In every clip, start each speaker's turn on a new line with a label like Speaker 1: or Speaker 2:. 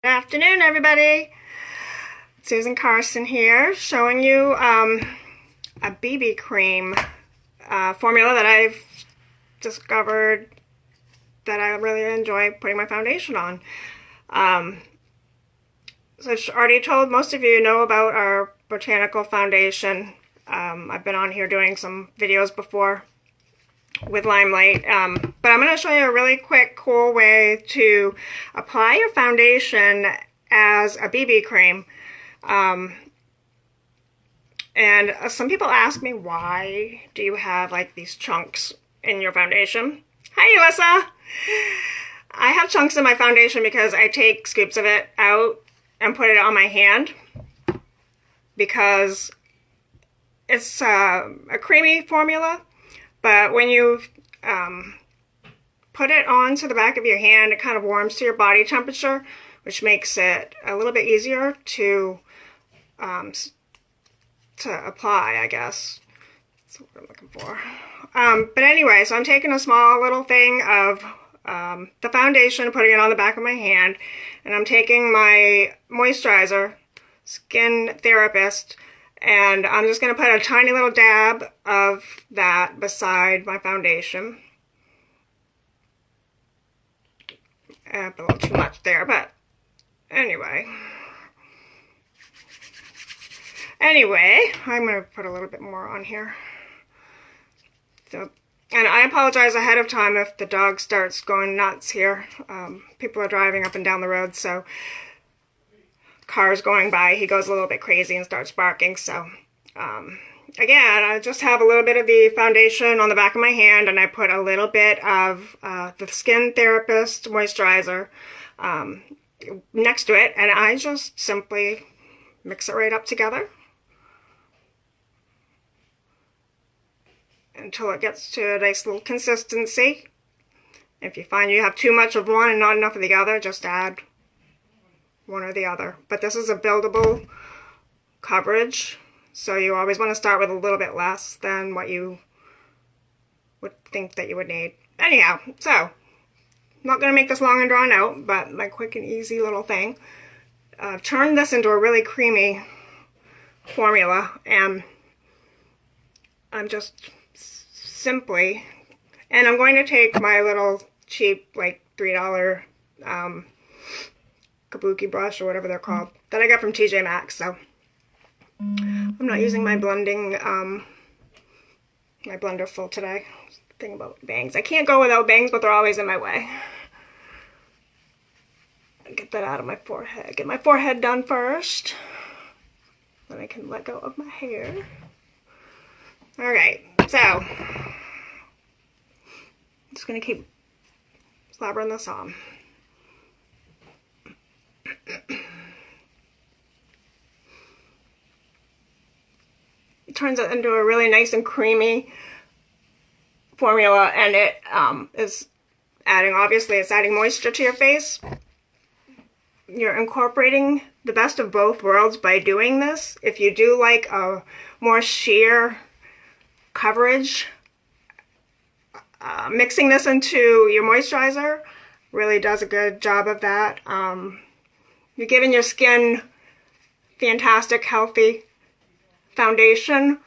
Speaker 1: Good afternoon, everybody. Susan Carson here, showing you a BB cream formula that I've discovered that I really enjoy putting my foundation on. So I've already told most of you know about our botanical foundation. I've been on here doing some videos before with LimeLight, but I'm going to show you a really quick, cool way to apply your foundation as a BB cream. And some people ask me, why do you have like these chunks in your foundation? Hi, Alyssa! I have chunks in my foundation because I take scoops of it out and put it on my hand because it's a creamy formula. But when you put it onto the back of your hand, it kind of warms to your body temperature, which makes it a little bit easier to apply, I guess. That's what I'm looking for. But anyway, so I'm taking a small little thing of the foundation, putting it on the back of my hand, and I'm taking my moisturizer, Skin Therapist, and I'm just going to put a tiny little dab of that beside my foundation. A little too much there, but anyway. I'm going to put a little bit more on here. So, and I apologize ahead of time if the dog starts going nuts here. People are driving up and down the road, so cars going by, he goes a little bit crazy and starts barking. So again, I just have a little bit of the foundation on the back of my hand, and I put a little bit of the Skin Therapist moisturizer next to it, and I just simply mix it right up together until it gets to a nice little consistency. If you find you have too much of one and not enough of the other, just add one or the other. But this is a buildable coverage, so you always want to start with a little bit less than what you would think that you would need. Anyhow, so I'm not going to make this long and drawn out, but my quick and easy little thing. I've turned this into a really creamy formula, and I'm just simply, and I'm going to take my little cheap, like $3 kabuki brush or whatever they're called that I got from TJ Maxx. So I'm not using my blending, my blender full today. Thing about bangs, I can't go without bangs, but they're always in my way. Get that out of my forehead. Get my forehead done first, then I can let go of my hair. All right, so I'm just gonna keep slathering this on. It turns it into a really nice and creamy formula, and it is adding, obviously it's adding moisture to your face. You're incorporating the best of both worlds by doing this. If you do like a more sheer coverage, mixing this into your moisturizer really does a good job of that. You're giving your skin fantastic, healthy foundation,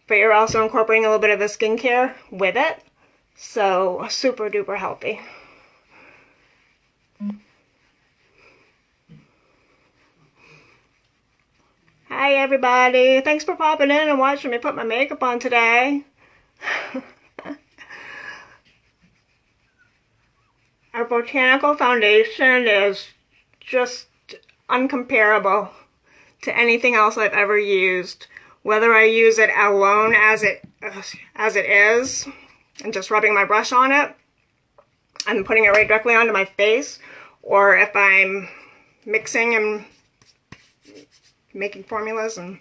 Speaker 1: but you're also incorporating a little bit of the skincare with it. So super duper healthy. Hi everybody, thanks for popping in and watching me put my makeup on today. Our botanical foundation is just uncomparable to anything else I've ever used. Whether I use it alone as it is, and just rubbing my brush on it and putting it right directly onto my face, or if I'm mixing and making formulas and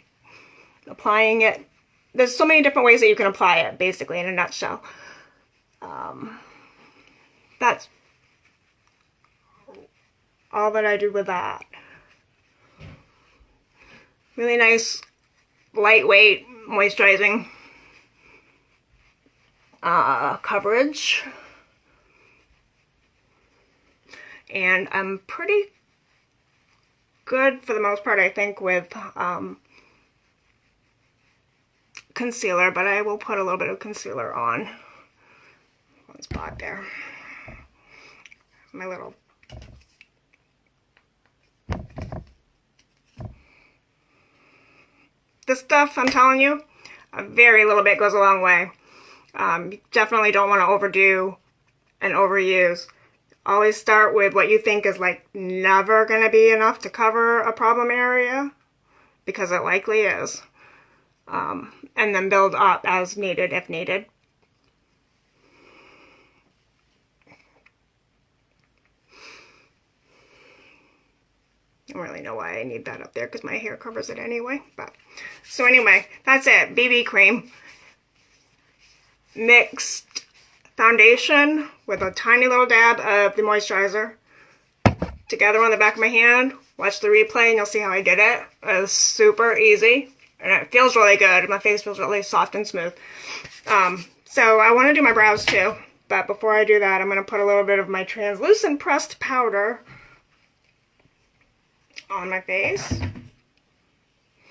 Speaker 1: applying it. There's so many different ways that you can apply it, basically, in a nutshell. That's all that I do with that. Really nice, lightweight, moisturizing coverage. And I'm pretty good for the most part, I think, with concealer, but I will put a little bit of concealer on one spot there. My little this stuff, I'm telling you, a very little bit goes a long way. You definitely don't want to overdo and overuse. Always start with what you think is like never going to be enough to cover a problem area, because it likely is. And then build up as needed if needed. I don't really know why I need that up there because my hair covers it anyway. But so anyway, that's it. BB cream. Mixed foundation with a tiny little dab of the moisturizer together on the back of my hand. Watch the replay and you'll see how I did it. It's super easy and it feels really good. My face feels really soft and smooth. So I want to do my brows too, but before I do that, I'm going to put a little bit of my translucent pressed powder on my face.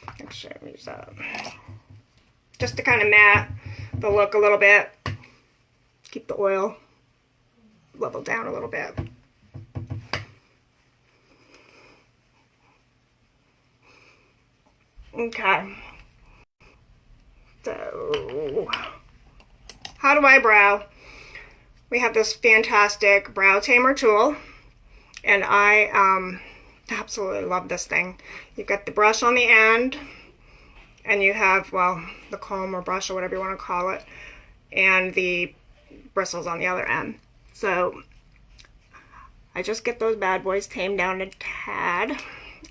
Speaker 1: Actually, I'll use that just to kind of matte the look a little bit. Keep the oil leveled down a little bit. Okay. So, how do I brow? We have this fantastic brow tamer tool, and I absolutely love this thing. You've got the brush on the end, and you have, well, the comb or brush or whatever you want to call it, and the bristles on the other end. So I just get those bad boys tamed down a tad,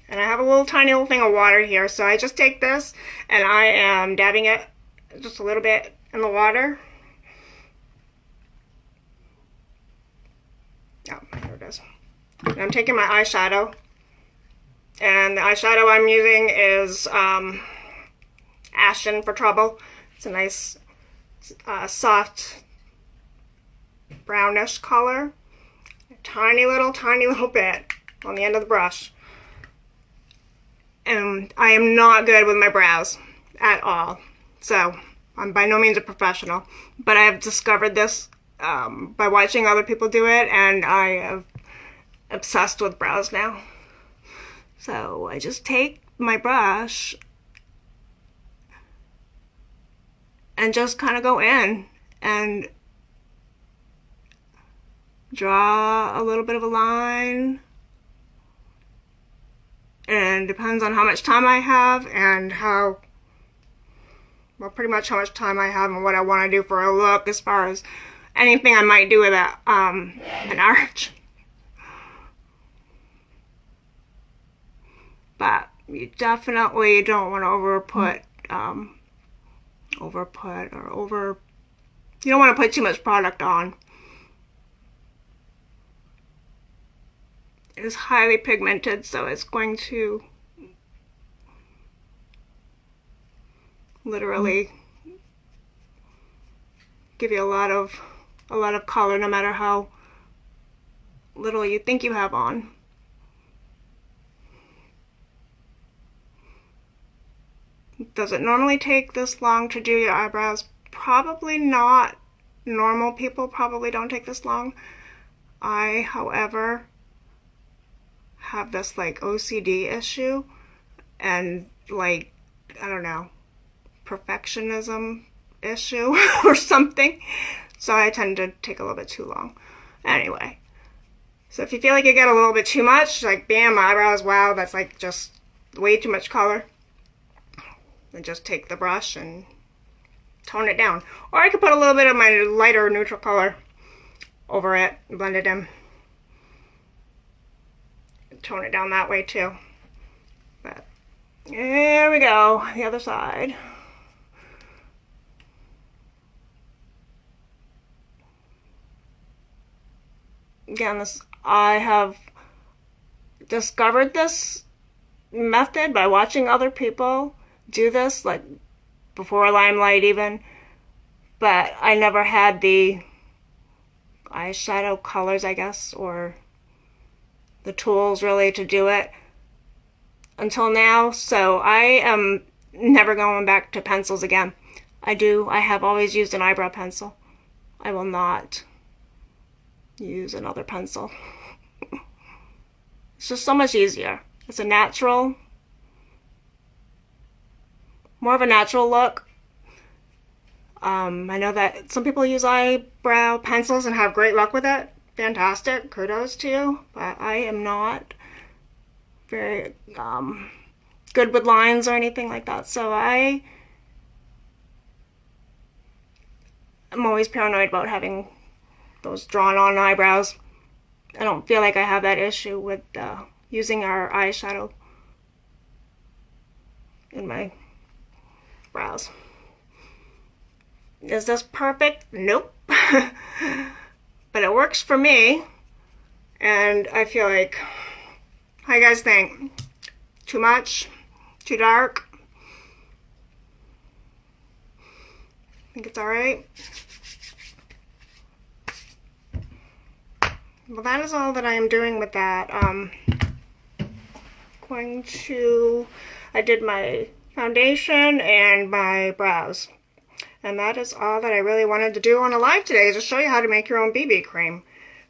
Speaker 1: and I have a little tiny little thing of water here, so I just take this and I am dabbing it just a little bit in the water. Oh, there it is. And I'm taking my eyeshadow, and the eyeshadow I'm using is Ashen for Trouble. It's a nice soft brownish color. A tiny little bit on the end of the brush. And I am not good with my brows at all. So I'm by no means a professional, but I have discovered this by watching other people do it, and I am obsessed with brows now. So I just take my brush and just kind of go in and draw a little bit of a line. And depends on how much time I have and how, well, pretty much how much time I have and what I want to do for a look, as far as anything I might do with an arch. But you definitely don't want to you don't want to put too much product on. It is highly pigmented, so it's going to literally give you a lot of color, no matter how little you think you have on. Does it normally take this long to do your eyebrows? Probably not. Normal people probably don't take this long. I, however, have this like OCD issue and like, I don't know, perfectionism issue or something. So I tend to take a little bit too long. Anyway, so if you feel like you get a little bit too much, like bam, my eyebrows, wow, that's like just way too much color, then just take the brush and tone it down. Or I could put a little bit of my lighter neutral color over it and blend it in. Tone it down that way too. But there we go, the other side. Again, I have discovered this method by watching other people do this, like before LimeLight even, but I never had the eyeshadow colors, I guess, or the tools really to do it. until now, so I am never going back to pencils again. I have always used an eyebrow pencil. I will not use another pencil. It's just so much easier. It's a natural, more of a natural look. I know that some people use eyebrow pencils and have great luck with it. Fantastic, kudos to you. But I am not very good with lines or anything like that. So I'm always paranoid about having those drawn on eyebrows. I don't feel like I have that issue with using our eyeshadow in my brows. Is this perfect? Nope. But it works for me. And I feel like, how you guys think? Too much? Too dark? Think it's alright? Well, that is all that I am doing with that. I did my foundation and my brows. And that is all that I really wanted to do on a live today, is to show you how to make your own BB cream.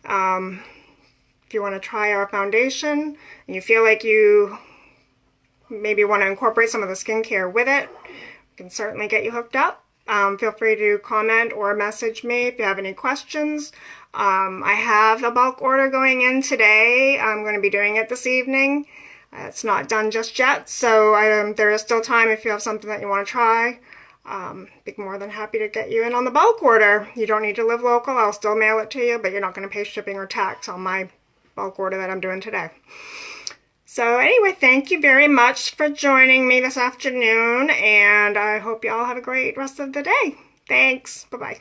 Speaker 1: If you want to try our foundation and you feel like you maybe want to incorporate some of the skincare with it, we can certainly get you hooked up. Feel free to comment or message me if you have any questions. I have a bulk order going in today. I'm going to be doing it this evening. It's not done just yet, so there is still time if you have something that you want to try. Be more than happy to get you in on the bulk order. You don't need to live local. I'll still mail it to you, but you're not going to pay shipping or tax on my bulk order that I'm doing today. So anyway, thank you very much for joining me this afternoon, and I hope you all have a great rest of the day. Thanks. Bye-bye.